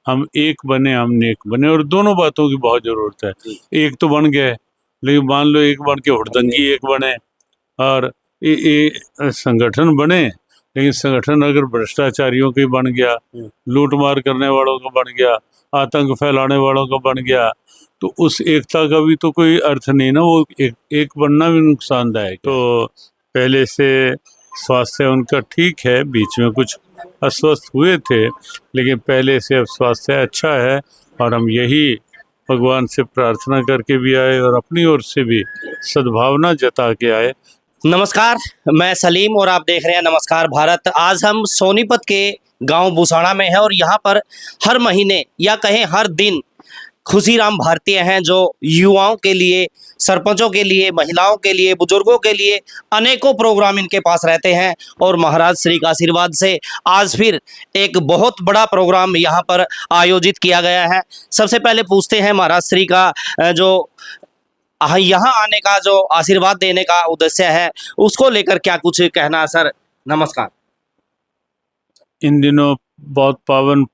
हम एक बने हम नेक बने, और दोनों बातों की बहुत जरूरत है। एक तो बन गए, लेकिन मान लो एक बन के हुड़दंगी एक बने, और ये संगठन बने, लेकिन संगठन अगर भ्रष्टाचारियों के बन गया, लूट मार करने वालों का बन गया, आतंक फैलाने वालों का बन गया, तो उस एकता का भी तो कोई अर्थ नहीं ना। वो एक बनना भी नुकसानदायक। तो पहले से स्वास्थ्य उनका ठीक है, बीच में कुछ अस्वस्थ हुए थे, लेकिन पहले से अब स्वास्थ्य अच्छा है। और हम यही भगवान से प्रार्थना करके भी आए और अपनी ओर से भी सद्भावना जता के आए। नमस्कार, मैं सलीम और आप देख रहे हैं नमस्कार भारत। आज हम सोनीपत के गांव बुसाना में हैं और यहाँ पर हर महीने या कहें हर दिन खुशीराम भारतीय हैं, जो युवाओं के लिए, सरपंचों के लिए, महिलाओं के लिए, बुजुर्गों के लिए अनेकों प्रोग्राम इनके पास रहते हैं। और महाराज श्री का आशीर्वाद से आज फिर एक बहुत बड़ा प्रोग्राम यहाँ पर आयोजित किया गया है। सबसे पहले पूछते हैं महाराज श्री का जो यहाँ आने का, जो आशीर्वाद देने का उद्देश्य है, उसको लेकर क्या कुछ कहना। सर नमस्कार। इन दिनों बहुत पावन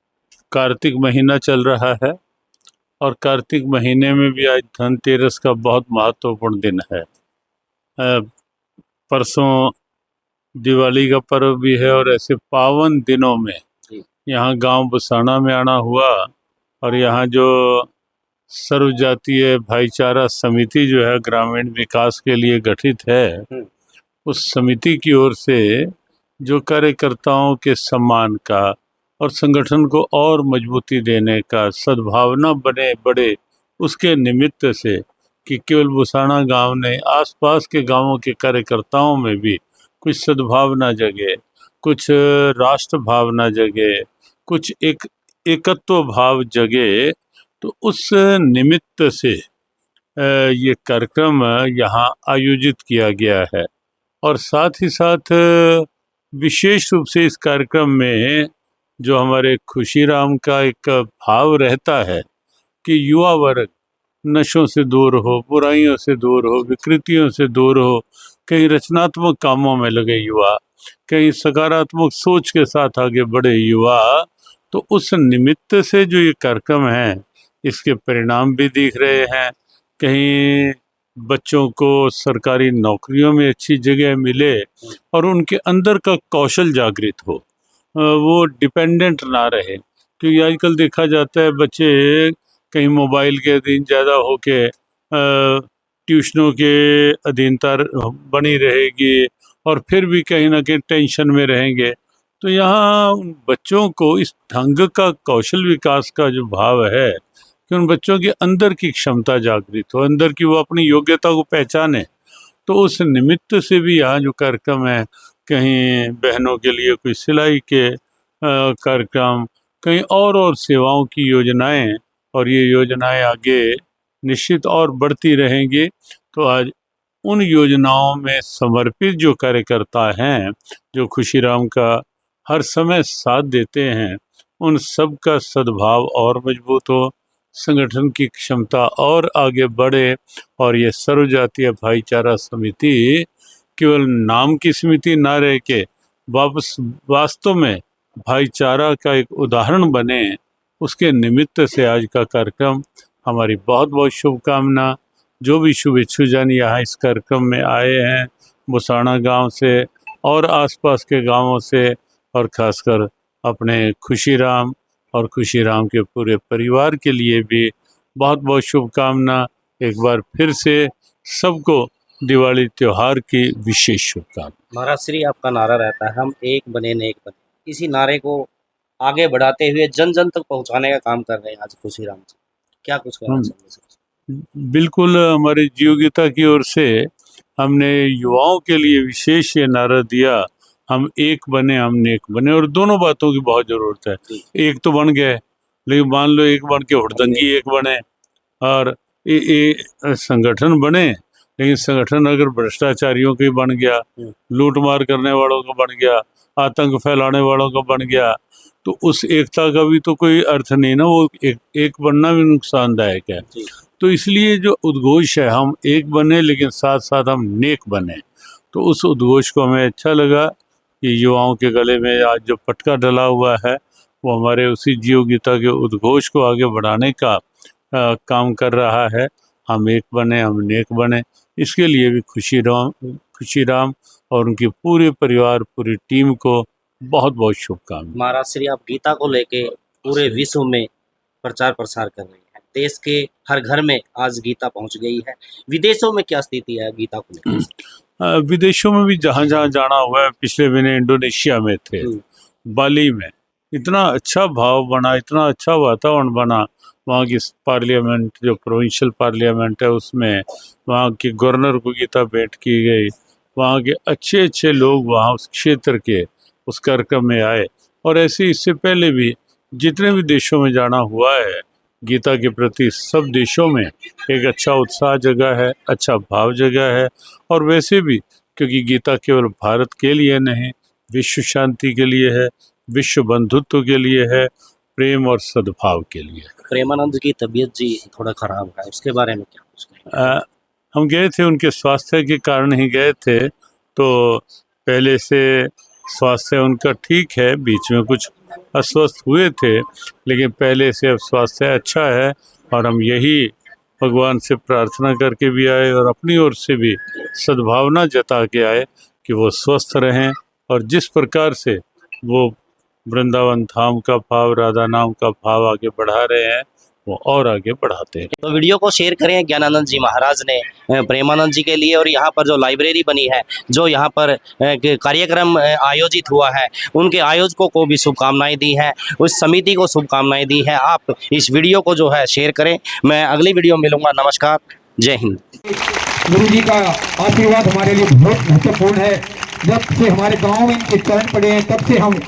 कार्तिक महीना चल रहा है, और कार्तिक महीने में भी आज धनतेरस का बहुत महत्वपूर्ण दिन है। परसों दिवाली का पर्व भी है, और ऐसे पावन दिनों में यहाँ गांव बुसाना में आना हुआ, और यहाँ जो सर्व जातीय भाईचारा समिति जो है ग्रामीण विकास के लिए गठित है, उस समिति की ओर से जो कार्यकर्ताओं के सम्मान का और संगठन को और मजबूती देने का, सद्भावना बने बढ़े, उसके निमित्त से कि केवल बुसाना गांव नहीं, आसपास के गांवों के कार्यकर्ताओं में भी कुछ सद्भावना जगे, कुछ राष्ट्र भावना जगे, कुछ एकत्व भाव जगे। तो उस निमित्त से ये कार्यक्रम यहाँ आयोजित किया गया है। और साथ ही साथ विशेष रूप से इस कार्यक्रम में जो हमारे खुशीराम का एक भाव रहता है कि युवा वर्ग नशों से दूर हो, बुराइयों से दूर हो, विकृतियों से दूर हो, कहीं रचनात्मक कामों में लगे युवा, कहीं सकारात्मक सोच के साथ आगे बढ़े युवा। तो उस निमित्त से जो ये कार्यक्रम है, इसके परिणाम भी दिख रहे हैं। कहीं बच्चों को सरकारी नौकरियों में अच्छी जगह मिले और उनके अंदर का कौशल जागृत हो, वो डिपेंडेंट ना रहे। क्योंकि आजकल देखा जाता है बच्चे कहीं मोबाइल के अधीन ज़्यादा होके ट्यूशनों के अधीनता बनी रहेगी, और फिर भी कहीं ना कहीं टेंशन में रहेंगे। तो यहाँ उन बच्चों को इस ढंग का कौशल विकास का जो भाव है कि उन बच्चों के अंदर की क्षमता जागृत हो, अंदर की वो अपनी योग्यता को पहचाने। तो उस निमित्त से भी यहाँ जो कार्यक्रम है, कहीं बहनों के लिए कोई सिलाई के कार्यक्रम, कहीं और सेवाओं की योजनाएं, और ये योजनाएं आगे निश्चित और बढ़ती रहेंगी। तो आज उन योजनाओं में समर्पित जो कार्यकर्ता हैं, जो खुशीराम का हर समय साथ देते हैं, उन सब का सद्भाव और मजबूत हो, संगठन की क्षमता और आगे बढ़े, और ये सर्व जातीय भाईचारा समिति केवल नाम की समिति ना रह के वास्तव में भाईचारा का एक उदाहरण बने, उसके निमित्त से आज का कार्यक्रम। हमारी बहुत बहुत शुभकामना। जो भी शुभेच्छुजन यहाँ इस कार्यक्रम में आए हैं, बुसाना गांव से और आसपास के गांवों से, और खासकर अपने खुशीराम और खुशीराम के पूरे परिवार के लिए भी बहुत बहुत शुभकामना। एक बार फिर से सबको दिवाली त्योहार की विशेष शुभकामना। महाराज श्री आपका नारा रहता है, हम एक बने नेक बने। इसी नारे को आगे बढ़ाते हुए जन जन तक पहुंचाने का काम कर रहे हैं आज खुशीराम जी। क्या कुछ कहना चाहिए? बिल्कुल, हमारी जीवगीता की ओर से हमने युवाओं के लिए विशेष ये नारा दिया, हम एक बने हम नेक बने, और दोनों बातों की बहुत जरूरत है। एक तो बन गए, लेकिन मान लो एक बन के हुड़दंगी एक बने, और ये संगठन बने, लेकिन संगठन अगर भ्रष्टाचारियों के बन गया, लूट मार करने वालों का बन गया, आतंक फैलाने वालों का बन गया, तो उस एकता का भी तो कोई अर्थ नहीं ना। वो एक बनना भी नुकसानदायक है। तो इसलिए जो उद्घोष है, हम एक बने लेकिन साथ साथ हम नेक बने, तो उस उद्घोष को हमें अच्छा लगा कि युवाओं के गले में आज जो पटका डला हुआ है, वो हमारे उसी जीव गीता के उद्घोष को आगे बढ़ाने का काम कर रहा है। हम एक बने, हम नेक बने, इसके लिए भी खुशीराम और उनके पूरे परिवार, पूरी टीम को बहुत बहुत शुभकामनाएं। महाराज श्री, आप गीता को लेके पूरे विश्व में प्रचार प्रसार कर रहे हैं। देश के हर घर में आज गीता पहुंच गई है। विदेशों में क्या स्थिति है गीता को लेकर? विदेशों में भी जहाँ जहाँ जाना हुआ है, पिछले महीने इंडोनेशिया में थे, बाली में, इतना अच्छा भाव बना, इतना अच्छा वातावरण बना। वहाँ की पार्लियामेंट, जो प्रोविंशियल पार्लियामेंट है, उसमें वहाँ के गवर्नर को गीता भेंट की गई। वहाँ के अच्छे अच्छे लोग वहाँ उस क्षेत्र के उस कार्यक्रम में आए। और ऐसे इससे पहले भी जितने भी देशों में जाना हुआ है, गीता के प्रति सब देशों में एक अच्छा उत्साह जगह है, अच्छा भाव जगह है। और वैसे भी क्योंकि गीता केवल भारत के लिए नहीं, विश्व शांति के लिए है, विश्व बंधुत्व के लिए है, प्रेम और सद्भाव के लिए। प्रेमानंद की तबीयत जी थोड़ा खराब है, उसके बारे में क्या कुछ कहेंगे? हम गए थे, उनके स्वास्थ्य के कारण ही गए थे। तो पहले से स्वास्थ्य उनका ठीक है, बीच में कुछ अस्वस्थ हुए थे, लेकिन पहले से अब स्वास्थ्य अच्छा है। और हम यही भगवान से प्रार्थना करके भी आए और अपनी ओर से भी सद्भावना जता के आए कि वो स्वस्थ रहें और जिस प्रकार से वो वृंदावन धाम का भाव, राधा नाम का भाव आगे बढ़ा रहे हैं, वो और आगे बढ़ाते हैं। तो वीडियो को शेयर करें। ज्ञानानंद जी महाराज ने प्रेमानंद जी के लिए, और यहाँ पर जो लाइब्रेरी बनी है, जो यहाँ पर कार्यक्रम आयोजित हुआ है, उनके आयोजकों को भी शुभकामनाएं दी हैं, उस समिति को शुभकामनाएं दी हैं। आप इस वीडियो को जो है शेयर करें। मैं अगली वीडियो में मिलूंगा। नमस्कार, जय हिंद। गुरु जी का आशीर्वाद हमारे लिए बहुत महत्वपूर्ण है। जब से हमारे गांव में इनके चरण पड़े हैं, तब से हम